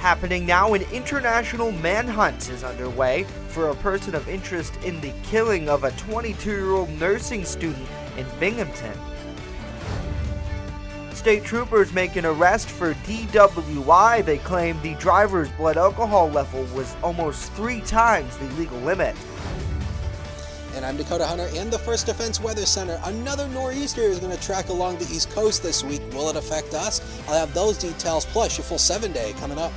Happening now, an international manhunt is underway for a person of interest in the killing of a 22-year-old nursing student in Binghamton. State troopers make an arrest for DWI. They claim the driver's blood alcohol level was almost 3 times the legal limit. And I'm Dakota Hunter in the First Defense Weather Center. Another nor'easter is going to track along the East Coast this week. Will it affect us? I'll have those details, plus your full 7-day coming up.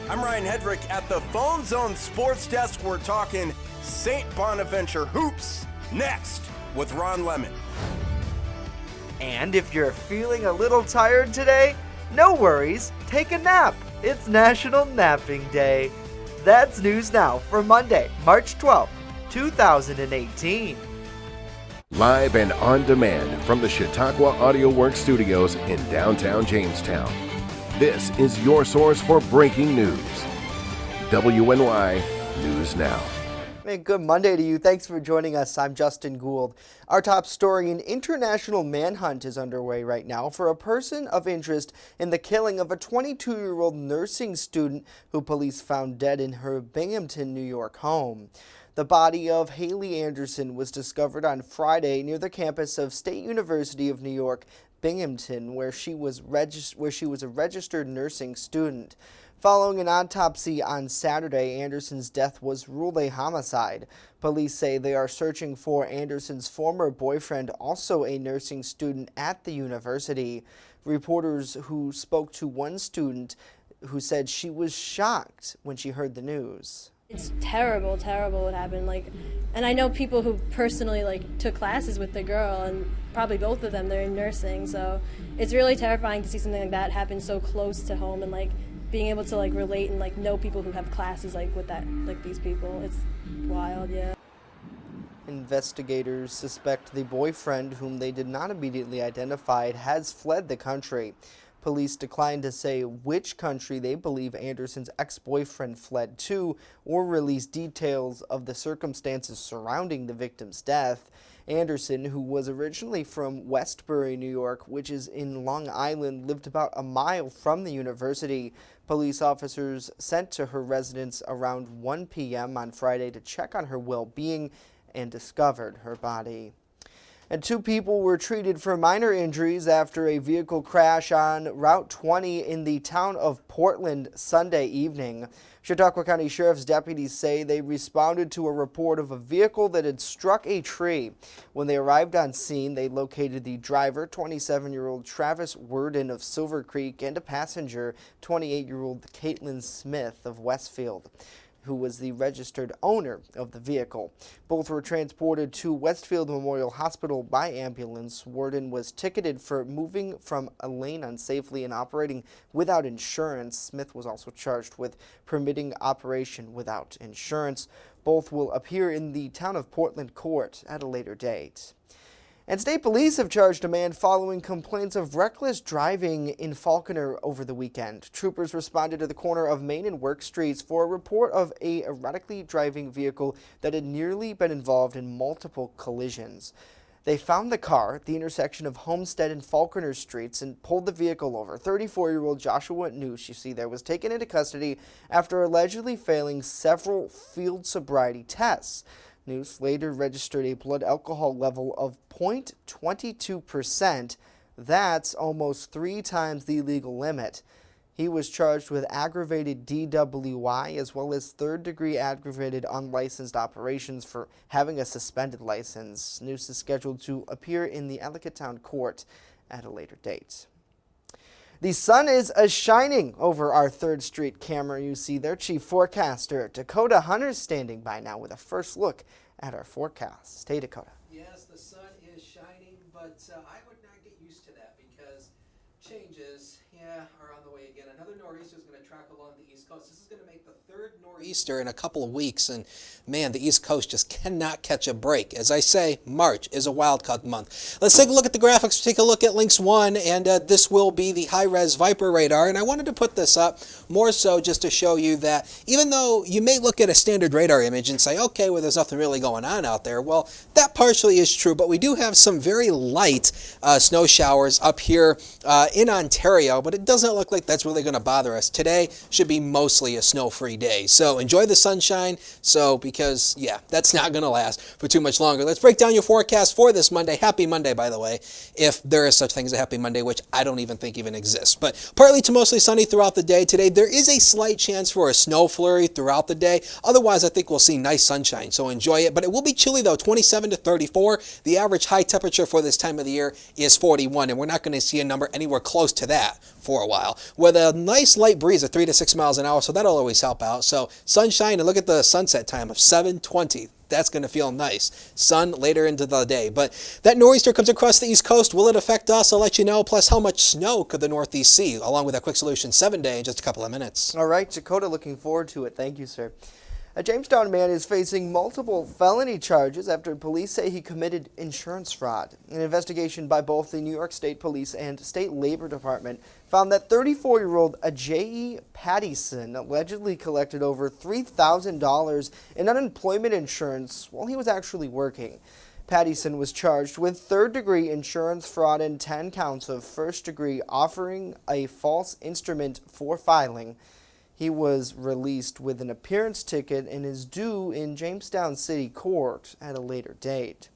I'm Ryan Hedrick at the Phone Zone Sports Desk. We're talking St. Bonaventure Hoops next with Ron Lemon. And if you're feeling a little tired today, no worries, take a nap. It's National Napping Day. That's news now for Monday, March 12th. 2018. Live and on demand from the Chautauqua Audio Works studios in downtown Jamestown. This is your source for breaking news. WNY News Now. Hey, good Monday to you. Thanks for joining us. I'm Justin Gould. Our top story: an international manhunt is underway right now for a person of interest in the killing of a 22-year-old nursing student who police found dead in her Binghamton, New York home. The body of Haley Anderson was discovered on Friday near the campus of State University of New York, Binghamton, where she was a registered nursing student. Following an autopsy on Saturday, Anderson's death was ruled a homicide. Police say they are searching for Anderson's former boyfriend, also a nursing student at the university. Reporters who spoke to one student who said she was shocked when she heard the news. It's terrible what happened. And I know people who personally took classes with the girl, and probably both of them, they're in nursing. So it's really terrifying to see something like that happen so close to home, and being able to relate and know people who have classes with that, these people. It's wild, yeah. Investigators suspect the boyfriend, whom they did not immediately identify, has fled the country. Police declined to say which country they believe Anderson's ex-boyfriend fled to or release details of the circumstances surrounding the victim's death. Anderson, who was originally from Westbury, New York, which is in Long Island, lived about a mile from the university. Police officers sent to her residence around 1 p.m. on Friday to check on her well-being and discovered her body. And 2 people were treated for minor injuries after a vehicle crash on Route 20 in the town of Portland Sunday evening. Chautauqua County Sheriff's deputies say they responded to a report of a vehicle that had struck a tree. When they arrived on scene, they located the driver, 27-year-old Travis Worden of Silver Creek, and a passenger, 28-year-old Caitlin Smith of Westfield, who was the registered owner of the vehicle. Both were transported to Westfield Memorial Hospital by ambulance. Worden was ticketed for moving from a lane unsafely and operating without insurance. Smith was also charged with permitting operation without insurance. Both will appear in the Town of Portland court at a later date. And state police have charged a man following complaints of reckless driving in Falconer over the weekend. Troopers responded to the corner of Main and Work Streets for a report of a erratically driving vehicle that had nearly been involved in multiple collisions. They found the car at the intersection of Homestead and Falconer Streets and pulled the vehicle over. 34-year-old Joshua Noosh, you see there, was taken into custody after allegedly failing several field sobriety tests. Noose later registered a blood alcohol level of 0.22%. That's almost 3 times the legal limit. He was charged with aggravated DWI as well as third-degree aggravated unlicensed operations for having a suspended license. Noose is scheduled to appear in the Ellicott Town Court at a later date. The sun is shining over our 3rd Street camera. You see their chief forecaster, Dakota Hunter, standing by now with a first look at our forecast. Hey, Dakota. Yes, the sun is shining, but I would not get used to that because changes, are on the way again. Another nor'easter is going to track along the East Coast. This is going to make the 3rd nor'easter in a couple of weeks, and man, the East Coast just cannot catch a break. As I say, March is a wildcard month. Let's take a look at the graphics, take a look at Lynx 1, and this will be the high-res Viper radar, and I wanted to put this up more so just to show you that even though you may look at a standard radar image and say, okay, well, there's nothing really going on out there, well, that partially is true, but we do have some very light snow showers up here in in Ontario, but it doesn't look like that's really going to bother us. Today should be mostly a snow-free day. So enjoy the sunshine. Because that's not going to last for too much longer. Let's break down your forecast for this Monday. Happy Monday, by the way, if there is such thing as a happy Monday, which I don't even think even exists. But partly to mostly sunny throughout the day today. There is a slight chance for a snow flurry throughout the day. Otherwise, I think we'll see nice sunshine, so enjoy it. But it will be chilly, though, 27 to 34. The average high temperature for this time of the year is 41, and we're not going to see a number anywhere close to that for a while. With a nice light breeze of 3 to 6 miles an hour, so that'll always help out. So sunshine, and look at the sunset time of 7:20. That's going to feel nice. Sun later into the day. But that nor'easter comes across the East Coast. Will it affect us? I'll let you know. Plus, how much snow could the Northeast see? Along with that Quick Solution 7-day in just a couple of minutes. All right, Dakota, looking forward to it. Thank you, sir. A Jamestown man is facing multiple felony charges after police say he committed insurance fraud. An investigation by both the New York State Police and State Labor Department found that 34-year-old Ajayi Pattison allegedly collected over $3,000 in unemployment insurance while he was actually working. Pattison was charged with third-degree insurance fraud and 10 counts of first-degree offering a false instrument for filing. He was released with an appearance ticket and is due in Jamestown City Court at a later date.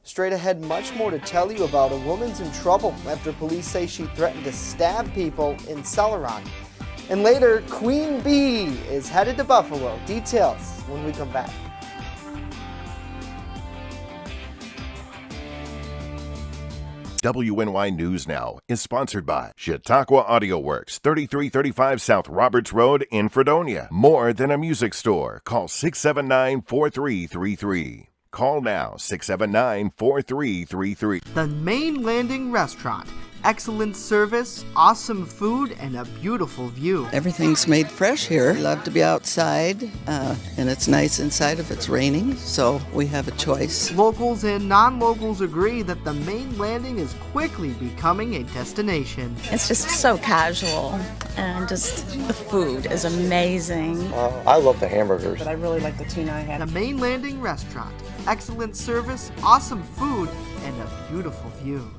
Straight ahead, much more to tell you about. A woman's in trouble after police say she threatened to stab people in Celeron. And later, Queen Bee is headed to Buffalo. Details when we come back. WNY News Now is sponsored by Chautauqua Audio Works, 3335 South Roberts Road in Fredonia. More than a music store. Call 679-4333. Call now, 679-4333. The Main Landing Restaurant. Excellent service, awesome food, and a beautiful view. Everything's made fresh here. We love to be outside, and it's nice inside if it's raining, so we have a choice. Locals and non-locals agree that the Main Landing is quickly becoming a destination. It's just so casual, and just the food is amazing. I love the hamburgers. But I really like the tuna I had. The Main Landing Restaurant. Excellent service, awesome food, and a beautiful view.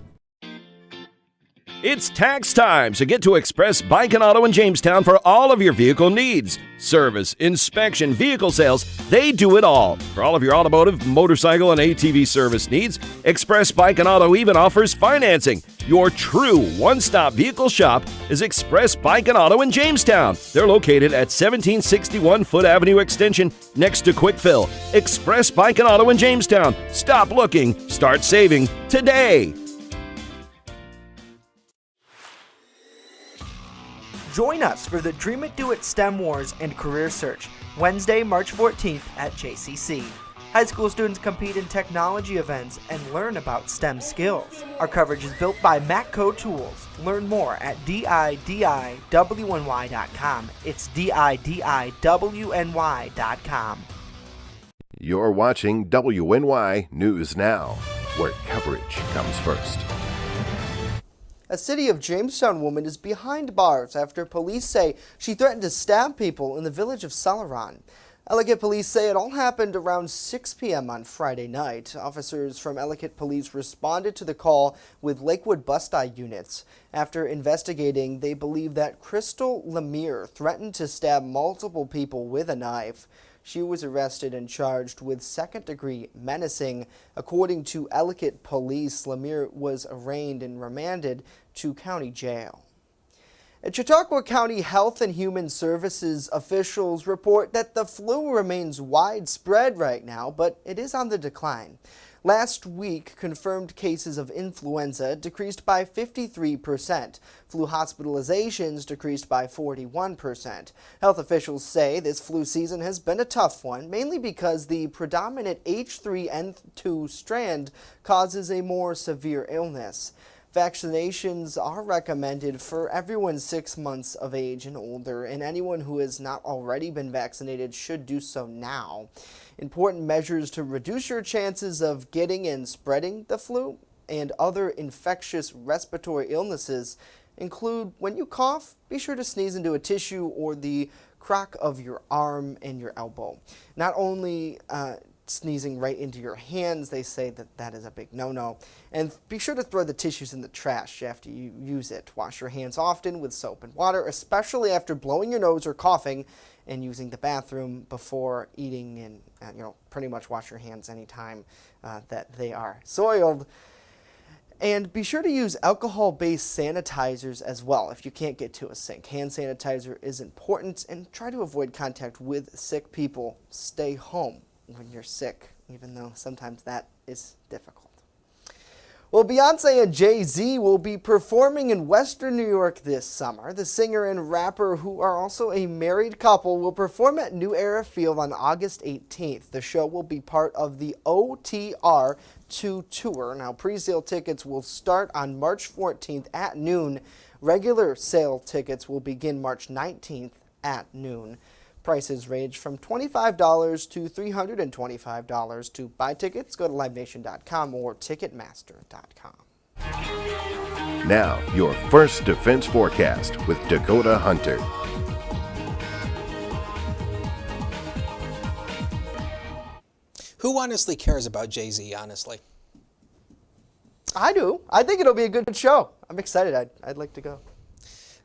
It's tax time, so get to Express Bike and Auto in Jamestown for all of your vehicle needs. Service, inspection, vehicle sales, they do it all. For all of your automotive, motorcycle, and ATV service needs, Express Bike and Auto even offers financing. Your true one-stop vehicle shop is Express Bike and Auto in Jamestown. They're located at 1761 Foot Avenue Extension next to Quick Fill. Express Bike and Auto in Jamestown. Stop looking, start saving today. Join us for the Dream It Do It STEM Wars and Career Search, Wednesday, March 14th at JCC. High school students compete in technology events and learn about STEM skills. Our coverage is built by Matco Tools. Learn more at DIDIWNY.com. It's DIDIWNY.com. You're watching WNY News Now, where coverage comes first. A City of Jamestown woman is behind bars after police say she threatened to stab people in the village of Celeron. Ellicott police say it all happened around 6 p.m. on Friday night. Officers from Ellicott Police responded to the call with Lakewood Bust-Eye units. After investigating, they believe that Crystal Lemire threatened to stab multiple people with a knife. She was arrested and charged with second-degree menacing. According to Ellicott Police, Lemire was arraigned and remanded to county jail. Chautauqua County Health and Human Services officials report that the flu remains widespread right now, but it is on the decline. Last week, confirmed cases of influenza decreased by 53%. Flu hospitalizations decreased by 41%. Health officials say this flu season has been a tough one, mainly because the predominant H3N2 strand causes a more severe illness. Vaccinations are recommended for everyone 6 months of age and older, and anyone who has not already been vaccinated should do so now. Important measures to reduce your chances of getting and spreading the flu and other infectious respiratory illnesses include when you cough, be sure to sneeze into a tissue or the crack of your arm and your elbow. Not only sneezing right into your hands. They say that that is a big no-no. And be sure to throw the tissues in the trash after you use it. Wash your hands often with soap and water, especially after blowing your nose or coughing and using the bathroom before eating, and pretty much wash your hands anytime that they are soiled. And be sure to use alcohol-based sanitizers as well if you can't get to a sink. Hand sanitizer is important, and try to avoid contact with sick people. Stay home when you're sick, even though sometimes that is difficult. Well, Beyonce and Jay-Z will be performing in Western New York this summer. The singer and rapper, who are also a married couple, will perform at New Era Field on August 18th. The show will be part of the OTR 2 tour. Now, pre-sale tickets will start on March 14th at noon. Regular sale tickets will begin March 19th at noon. Prices range from $25 to $325. To buy tickets, go to livenation.com or ticketmaster.com. Now, your first defense forecast with Dakota Hunter. Who honestly cares about Jay-Z, honestly? I do. I think it'll be a good show. I'm excited. I'd like to go.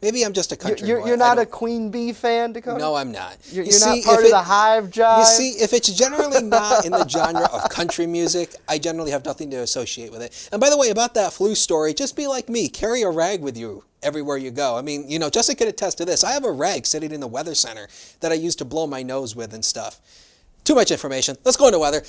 Maybe I'm just a country boy. You're not a Queen Bee fan, Dakota? No, I'm not. You're not part of the Hive Jive? You see, if it's generally not in the genre of country music, I generally have nothing to associate with it. And by the way, about that flu story, just be like me. Carry a rag with you everywhere you go. I mean, Justin could attest to this. I have a rag sitting in the weather center that I use to blow my nose with and stuff. Too much information. Let's go into weather.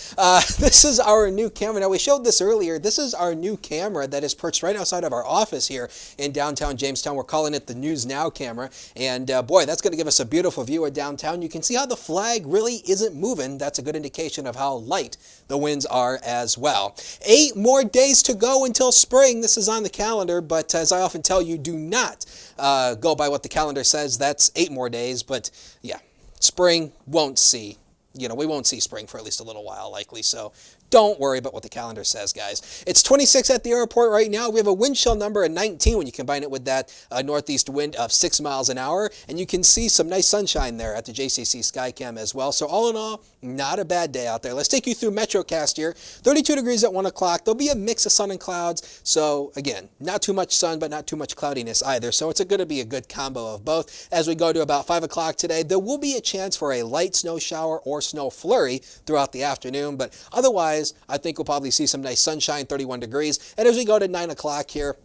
This is our new camera. Now, we showed this earlier. This is our new camera that is perched right outside of our office here in downtown Jamestown. We're calling it the News Now camera. And boy, that's going to give us a beautiful view of downtown. You can see how the flag really isn't moving. That's a good indication of how light the winds are as well. 8 more days to go until spring. This is on the calendar, but as I often tell you, do not go by what the calendar says. That's 8 more days. But yeah, spring won't see. We won't see spring for at least a little while, likely, so don't worry about what the calendar says, guys. It's 26 at the airport right now. We have a wind chill number of 19 when you combine it with that northeast wind of 6 miles an hour, and you can see some nice sunshine there at the JCC Skycam as well. So all in all, not a bad day out there. Let's take you through MetroCast here. 32 degrees at 1 o'clock. There'll be a mix of sun and clouds, so again, not too much sun, but not too much cloudiness either. So it's going to be a good combo of both. As we go to about 5 o'clock today, there will be a chance for a light snow shower or snow flurry throughout the afternoon, but otherwise, I think we'll probably see some nice sunshine, 31 degrees. And as we go to 9 o'clock here,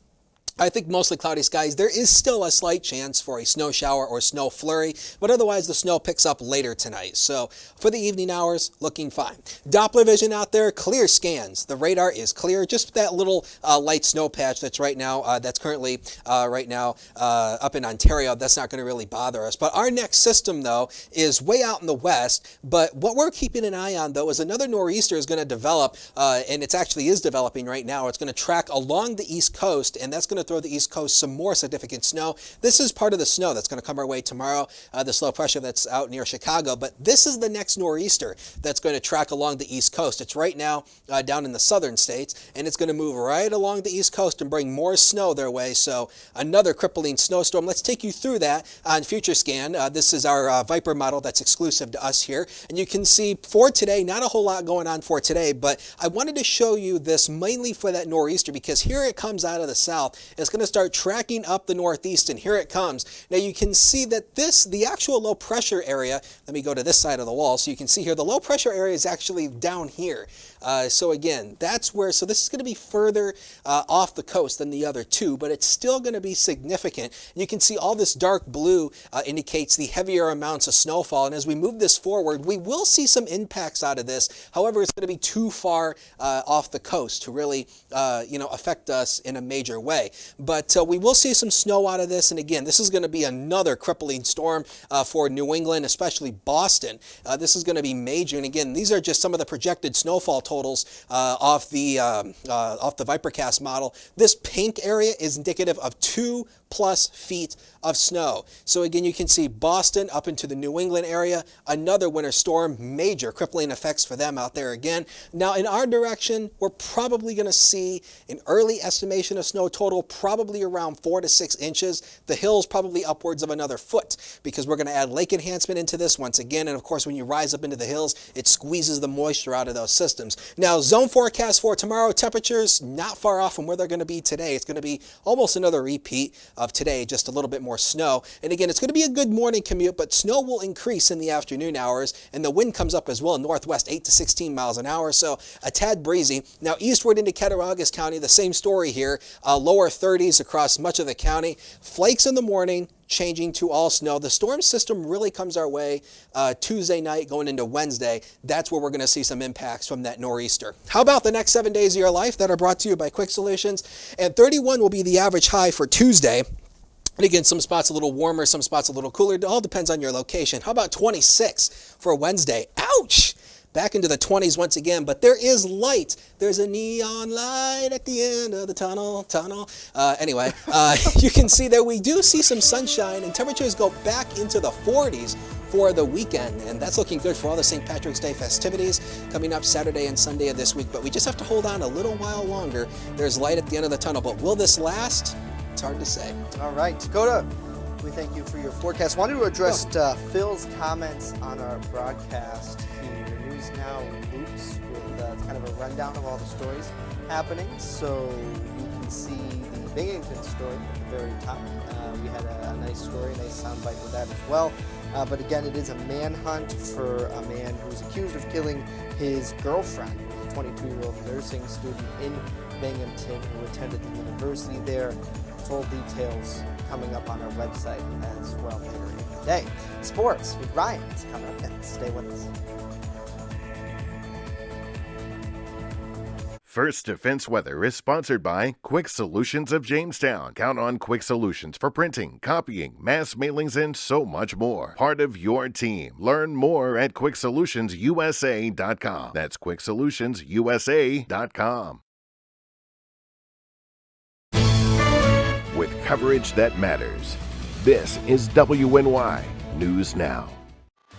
I think mostly cloudy skies. There is still a slight chance for a snow shower or snow flurry, but otherwise the snow picks up later tonight. So for the evening hours, looking fine. Doppler vision out there, clear scans. The radar is clear. Just that little light snow patch that's right now, that's currently up in Ontario. That's not going to really bother us. But our next system, though, is way out in the west. But what we're keeping an eye on, though, is another nor'easter is going to develop, and it actually is developing right now. It's going to track along the east coast, and that's going to throw the East Coast some more significant snow. This is part of the snow that's going to come our way tomorrow, the low pressure that's out near Chicago, but this is the next nor'easter that's going to track along the East Coast. It's right now down in the southern states, and it's going to move right along the East Coast and bring more snow their way, so another crippling snowstorm. Let's take you through that on FutureScan. This is our Viper model that's exclusive to us here, and you can see for today, not a whole lot going on for today, but I wanted to show you this mainly for that nor'easter because here it comes out of the south. It's going to start tracking up the northeast, and here it comes. Now you can see that the actual low pressure area, let me go to this side of the wall so you can see here, the low pressure area is actually down here. So again, that's where, so this is going to be further off the coast than the other two, but it's still going to be significant. And you can see all this dark blue indicates the heavier amounts of snowfall, and as we move this forward, we will see some impacts out of this. However, it's going to be too far off the coast to really affect us in a major way. But we will see some snow out of this, and again, this is going to be another crippling storm for New England, especially Boston. This is going to be major, and again, these are just some of the projected snowfall totals off the Vipercast model. This pink area is indicative of 2 plus feet of snow. So again, you can see Boston up into the New England area, another winter storm, major crippling effects for them out there again. Now in our direction, we're probably going to see an early estimation of snow total, probably around 4 to 6 inches. The hills probably upwards of another foot, because we're going to add lake enhancement into this once again. And of course, when you rise up into the hills, it squeezes the moisture out of those systems. Now, zone forecast for tomorrow, temperatures not far off from where they're going to be today. It's going to be almost another repeat of today, just a little bit more snow. And again, it's going to be a good morning commute, but snow will increase in the afternoon hours, and the wind comes up as well, northwest 8 to 16 miles an hour, so a tad breezy. Now, eastward into Cattaraugus County, the same story here, lower 30s across much of the county. Flakes in the morning, changing to all snow. The storm system really comes our way Tuesday night going into Wednesday. That's where we're going to see some impacts from that nor'easter. How about the next 7 days of your life that are brought to you by Quick Solutions? And 31 will be the average high for Tuesday. And again, some spots a little warmer, some spots a little cooler. It all depends on your location. How about 26 for Wednesday? Ouch! Back into the 20s once again, but there is light. There's a neon light at the end of the tunnel. Anyway, you can see there we do see some sunshine, and temperatures go back into the 40s for the weekend, and that's looking good for all the St. Patrick's Day festivities coming up Saturday and Sunday of this week. But we just have to hold on a little while longer. There's light at the end of the tunnel, but will this last? It's hard to say. All right, Dakota, we thank you for your forecast. Wanted to address Phil's comments on our broadcast here. News Now Hoops with kind of a rundown of all the stories happening. So you can see the Binghamton story at the very top. We had a nice story, a nice soundbite with that as well. But again, it is a manhunt for a man who is accused of killing his girlfriend, a 22-year-old nursing student in Binghamton who attended the university there. Full details coming up on our website as well later in the day. Sports with Ryan is coming up next. Stay with us. First Defense Weather is sponsored by Quick Solutions of Jamestown. Count on Quick Solutions for printing, copying, mass mailings, and so much more. Part of your team. Learn more at QuickSolutionsUSA.com. That's QuickSolutionsUSA.com. With coverage that matters, this is WNY News Now.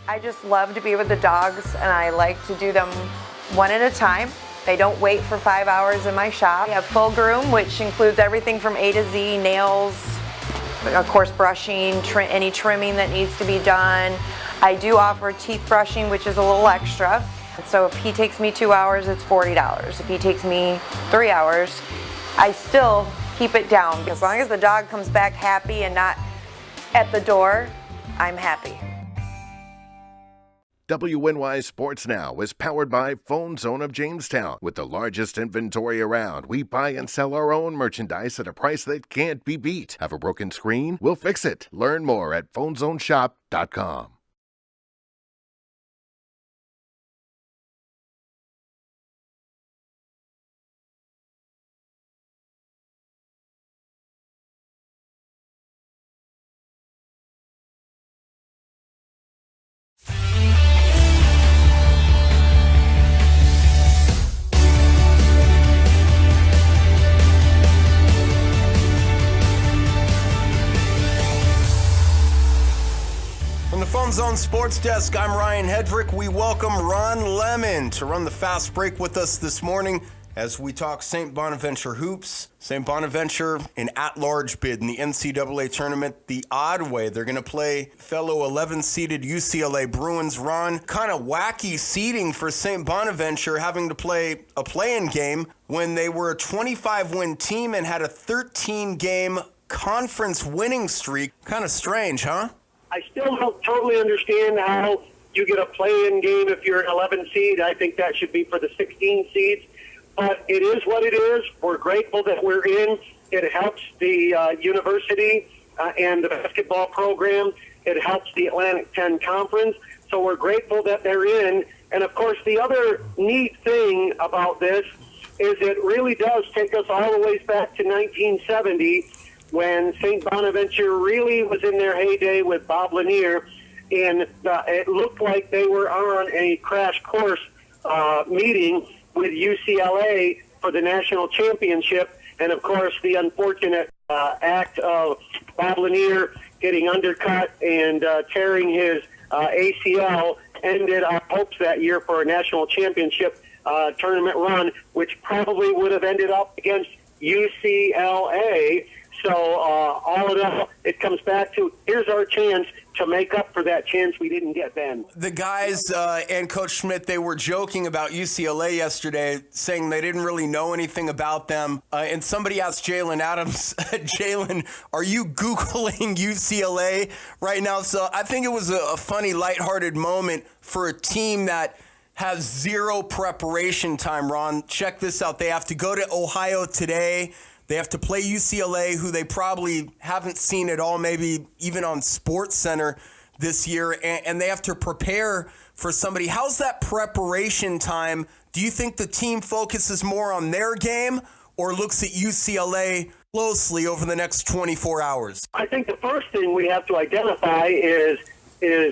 I just love to be with the dogs, and I like to do them one at a time. They don't wait for 5 hours in my shop. We have full groom, which includes everything from A to Z, nails, of course brushing, any trimming that needs to be done. I do offer teeth brushing, which is a little extra. So if he takes me 2 hours, it's $40. If he takes me 3 hours, I still keep it down. As long as the dog comes back happy and not at the door, I'm happy. WNY Sports Now is powered by Phone Zone of Jamestown. With the largest inventory around, we buy and sell our own merchandise at a price that can't be beat. Have a broken screen? We'll fix it. Learn more at PhoneZoneShop.com. From the Phone Zone Sports Desk, I'm Ryan Hedrick. We welcome Ron Lemon to run the fast break with us this morning as we talk St. Bonaventure hoops. St. Bonaventure, an at-large bid in the NCAA tournament the odd way. They're going to play fellow 11-seeded UCLA Bruins. Ron, kind of wacky seeding for St. Bonaventure, having to play a play-in game when they were a 25-win team and had a 13-game conference winning streak. Kind of strange, huh? I still don't totally understand how you get a play-in game if you're an 11 seed. I think that should be for the 16 seeds. But it is what it is. We're grateful that we're in. It helps the university and the basketball program. It helps the Atlantic 10 Conference. So we're grateful that they're in. And, of course, the other neat thing about this is it really does take us all the way back to 1970 when St. Bonaventure really was in their heyday with Bob Lanier, and it looked like they were on a crash course meeting with UCLA for the national championship, and of course the unfortunate act of Bob Lanier getting undercut and tearing his ACL ended our hopes that year for a national championship tournament run, which probably would have ended up against UCLA. So all in all, it comes back to here's our chance to make up for that chance we didn't get then. The guys and Coach Schmidt, they were joking about UCLA yesterday, saying they didn't really know anything about them. And somebody asked Jalen Adams, Jalen, are you Googling UCLA right now? So I think it was a funny, lighthearted moment for a team that has zero preparation time, Ron. Check this out. They have to go to Ohio today. They have to play UCLA, who they probably haven't seen at all, maybe even on SportsCenter this year, and they have to prepare for somebody. How's that preparation time? Do you think the team focuses more on their game or looks at UCLA closely over the next 24 hours? I think the first thing we have to identify is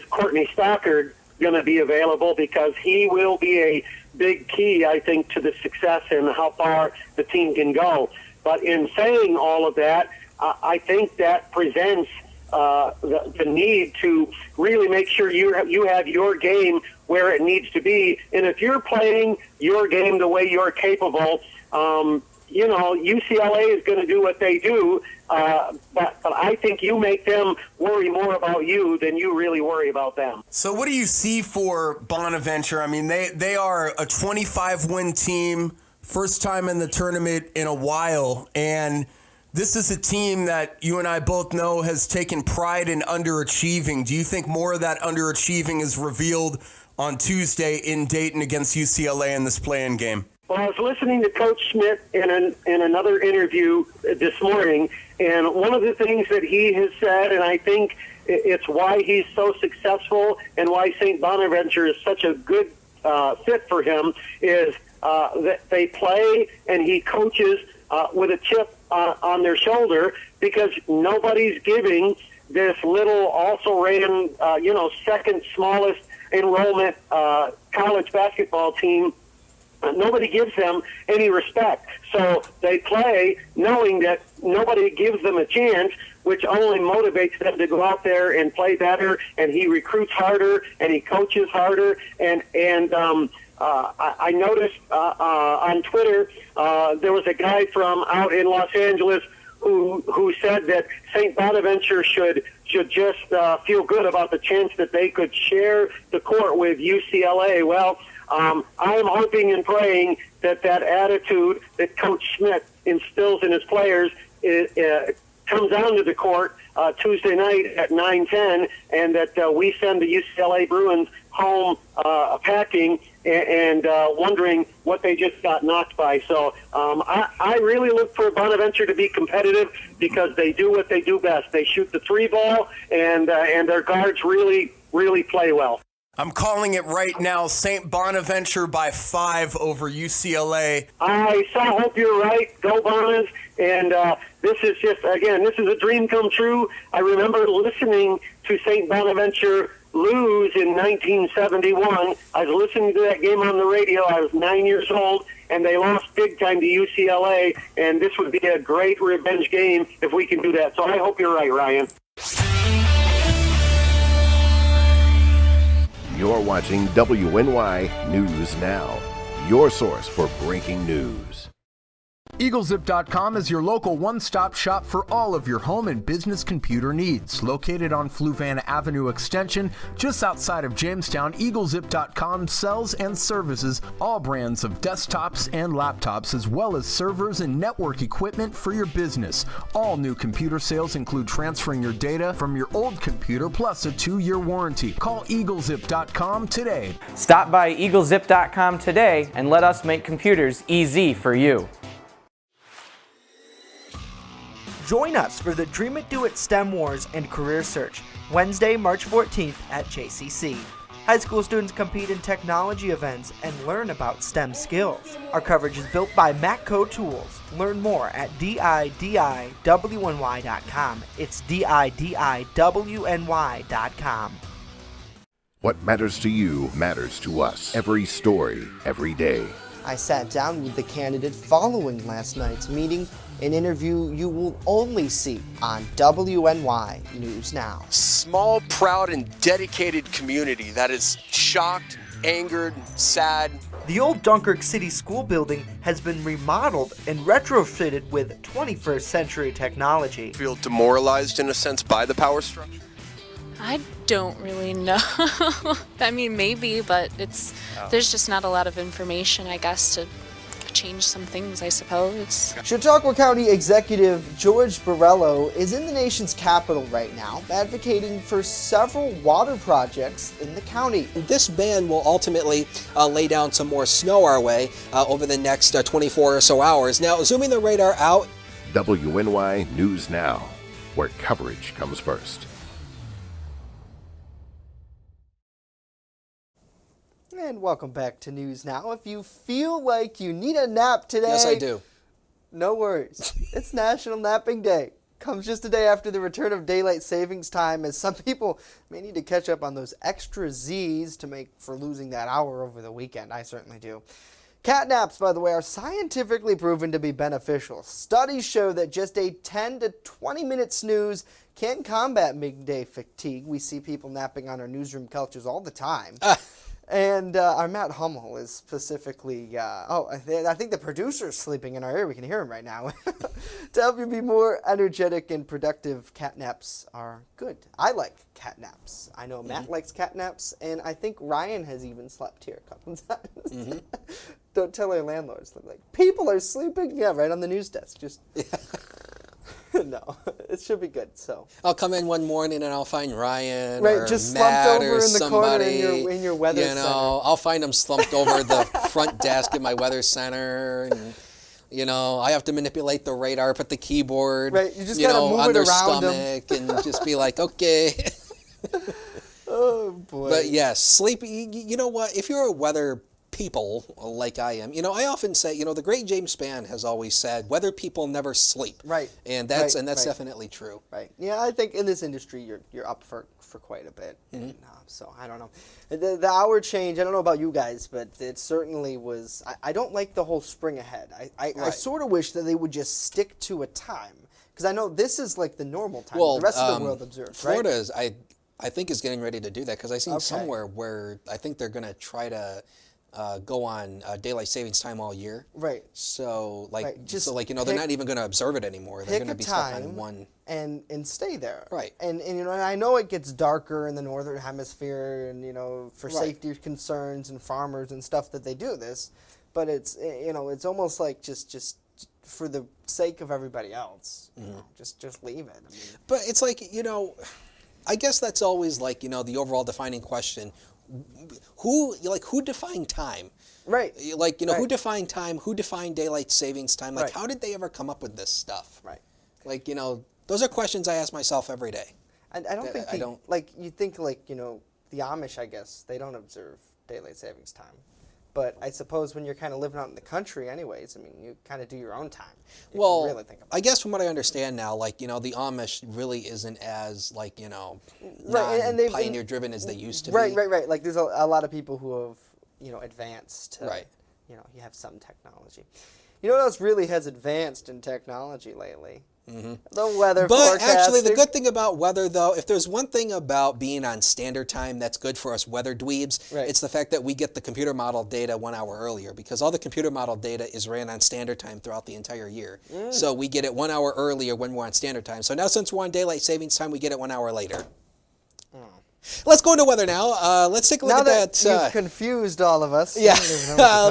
Courtney Stockard going to be available, because he will be a big key, I think, to the success and how far the team can go. But in saying all of that, I think that presents the need to really make sure you have your game where it needs to be. And if you're playing your game the way you're capable, UCLA is going to do what they do. But I think you make them worry more about you than you really worry about them. So what do you see for Bonaventure? I mean, they are a 25-win team. First time in the tournament in a while, and this is a team that you and I both know has taken pride in underachieving. Do you think more of that underachieving is revealed on Tuesday in Dayton against UCLA in this play-in game? Well, I was listening to Coach Schmidt in another interview this morning, and one of the things that he has said, and I think it's why he's so successful and why St. Bonaventure is such a good fit for him, is that they play and he coaches with a chip on their shoulder, because nobody's giving this little also-ran, second smallest enrollment college basketball team. Nobody gives them any respect. So they play knowing that nobody gives them a chance, which only motivates them to go out there and play better, and he recruits harder and he coaches harder. I noticed on Twitter there was a guy from out in Los Angeles who said that St. Bonaventure should just feel good about the chance that they could share the court with UCLA. Well, I am hoping and praying that attitude that Coach Schmidt instills in his players comes down to the court Tuesday night at 9:10, and that we send the UCLA Bruins home packing and wondering what they just got knocked by. So I really look for Bonaventure to be competitive, because they do what they do best. They shoot the three ball, and their guards really, really play well. I'm calling it right now, St. Bonaventure by 5 over UCLA. I hope you're right. Go Bonas. And this is a dream come true. I remember listening to St. Bonaventure lose in 1971. I was listening to that game on the radio. I was 9 years old, and they lost big time to UCLA, and this would be a great revenge game if we can do that. So I hope you're right, Ryan. You're watching WNY News Now, your source for breaking news. EagleZip.com is your local one-stop shop for all of your home and business computer needs. Located on Fluvan Avenue Extension, just outside of Jamestown, EagleZip.com sells and services all brands of desktops and laptops, as well as servers and network equipment for your business. All new computer sales include transferring your data from your old computer, plus a 2-year warranty. Call EagleZip.com today. Stop by EagleZip.com today and let us make computers easy for you. Join us for the Dream It Do It STEM Wars and Career Search, Wednesday, March 14th at JCC. High school students compete in technology events and learn about STEM skills. Our coverage is built by Matco Tools. Learn more at DIDIWNY.com. It's DIDIWNY.com. What matters to you matters to us. Every story, every day. I sat down with the candidate following last night's meeting, an interview you will only see on WNY News Now. Small, proud, and dedicated community that is shocked, angered, sad. The old Dunkirk City School building has been remodeled and retrofitted with 21st century technology. Feel demoralized in a sense by the power structure? I don't really know. I mean, maybe, but there's just not a lot of information, I guess, to change some things, I suppose. Chautauqua County Executive George Borrello is in the nation's capital right now, advocating for several water projects in the county. This ban will ultimately lay down some more snow our way over the next 24 or so hours. Now, zooming the radar out. WNY News Now, where coverage comes first. And welcome back to News Now. If you feel like you need a nap today... Yes, I do. No worries. It's National Napping Day. Comes just a day after the return of daylight savings time, as some people may need to catch up on those extra Z's to make for losing that hour over the weekend. I certainly do. Cat naps, by the way, are scientifically proven to be beneficial. Studies show that just a 10 to 20-minute snooze can combat midday fatigue. We see people napping on our newsroom couches all the time. And our Matt Hummel is specifically, I think the producer's sleeping in our ear. We can hear him right now. To help you be more energetic and productive, cat naps are good. I like cat naps. I know Matt likes cat naps, and I think Ryan has even slept here a couple of times. Don't tell our landlords. Like, people are sleeping. Yeah, right on the news desk. Just... No, it should be good. So I'll come in one morning and I'll find Ryan right, or just Matt slumped over or in the somebody. Corner in your weather center. I'll find him slumped over the front desk at my weather center, and I have to manipulate the radar, put the keyboard, right. You just gotta move on it their around stomach, and just be like, okay. Oh boy. But yes, sleep. You know what? If you're a weather people like I am, I often say, the great James Spann has always said, weather people never sleep. Right. And that's right. definitely true. Right. Yeah, I think in this industry you're up for quite a bit. And, so I don't know. The hour change, I don't know about you guys, but it certainly was. I don't like the whole spring ahead. I sort of wish that they would just stick to a time, because I know this is like the normal time the rest of the world observes. Florida right? is, I think, is getting ready to do that, because I seen somewhere where I think they're going to try to go on daylight savings time all year. Right. So Just they're not even going to observe it anymore. They're going to be stuck on one. And stay there. Right. And I know it gets darker in the northern hemisphere, and for safety concerns and farmers and stuff that they do this, but it's it's almost like just for the sake of everybody else, just leave it. I mean, but it's like I guess that's always like the overall defining question. Who defined time? Right. Who defined time? Who defined daylight savings time? Like, how did they ever come up with this stuff? Right. Like, those are questions I ask myself every day. I don't think you think the Amish, I guess, they don't observe daylight savings time. But I suppose when you're kind of living out in the country anyways, I mean, you kind of do your own time. Well, really think about I guess from what I understand now, the Amish really isn't as, pioneer-driven as they used to be. Right. Like, there's a lot of people who have, advanced. Right. You have some technology. You know what else really has advanced in technology lately? The weather forecasting. But actually, the good thing about weather, though, if there's one thing about being on standard time that's good for us weather dweebs, it's the fact that we get the computer model data 1 hour earlier, because all the computer model data is ran on standard time throughout the entire year. So we get it 1 hour earlier when we're on standard time. So now, since we're on daylight savings time, we get it 1 hour later. Let's go into weather now. Let's take a look at that. You've confused all of us. Yeah.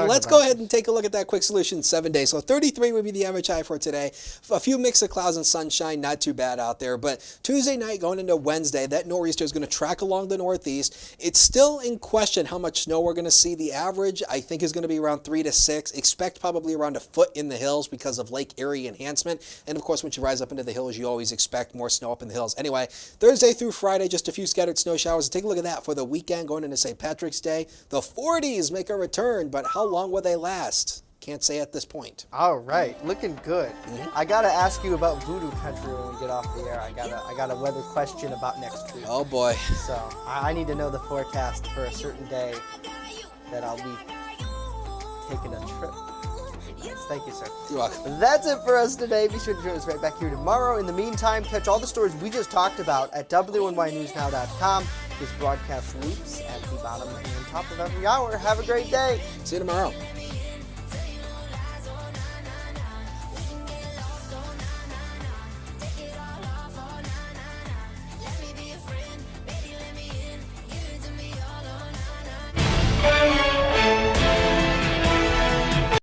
Let's go ahead and take a look at that quick solution 7 days. So 33 would be the average high for today. A few mix of clouds and sunshine, not too bad out there. But Tuesday night going into Wednesday, that nor'easter is going to track along the northeast. It's still in question how much snow we're going to see. The average, I think, is going to be around 3 to 6. Expect probably around a foot in the hills because of Lake Erie enhancement. And of course, once you rise up into the hills, you always expect more snow up in the hills. Anyway, Thursday through Friday, just a few scattered snow showers. Take a look at that for the weekend going into St. Patrick's Day. The 40s make a return, but how long will they last? Can't say at this point. All right, looking good. I gotta ask you about Voodoo Country when we get off the air. I got a weather question about next week. Oh boy. So I need to know the forecast for a certain day that I'll be taking a trip. Thank you, sir. You're welcome. That's it for us today. Be sure to join us right back here tomorrow. In the meantime, catch all the stories we just talked about at WNYNewsNow.com. This broadcast loops at the bottom and top of every hour. Have a great day. See you tomorrow.